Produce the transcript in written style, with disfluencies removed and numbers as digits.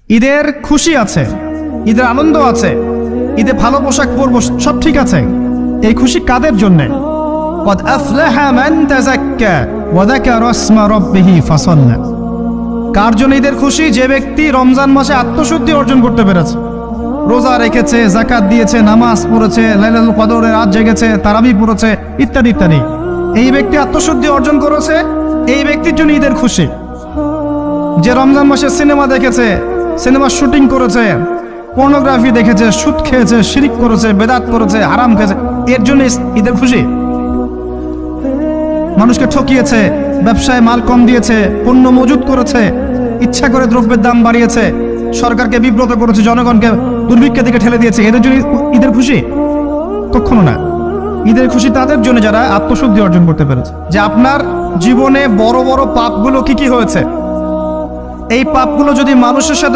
ঈদের খুশি আছে, ঈদের আনন্দ আছে, ঈদে ভালো পোশাক পরবো, সব ঠিক আছে। এই খুশি কাদের জন্য? قد أفلح من تزكى وذكر اسم ربه فصلى। কার জন্য ঈদের খুশি? যে ব্যক্তি রমজান মাসে আত্মশুদ্ধি অর্জন করতে পেরেছে, রোজা রেখেছে, যাকাত দিয়েছে, নামাজ পড়েছে, লাইলাতুল কদরের রাত জেগেছে, তারাবি পড়েছে, ইত্যাদি ইত্যাদি। এই ব্যক্তি আত্মশুদ্ধি অর্জন করেছে, এই ব্যক্তির জন্য ঈদের খুশি। যে রমজান মাসে সিনেমা দেখেছে, সিনেমার শুটিং করেছে, পর্নোগ্রাফি দেখেছে, সুদ খেয়েছে, শিরিক করেছে, বেদাত করেছে, হারাম খেয়েছে, এর জন্য ঈদের খুশি। মানুষকে ঠকিয়েছে, ব্যবসায় মাল কম দিয়েছে, পণ্য মজুত করেছে, ইচ্ছা করে দ্রব্যের দাম বাড়িয়েছে, সরকারকে বিব্রত করেছে, জনগণকে দুর্ভিক্ষের দিকে ঠেলে দিয়েছে, এদের জন্য ঈদের খুশি? কখনো না। ঈদের খুশি তাদের জন্য যারা আত্মশুদ্ধি অর্জন করতে পেরেছে। যে আপনার জীবনে বড় বড় পাপগুলো কি কি হয়েছে, এই পাপগুলো যদি মানুষের সাথে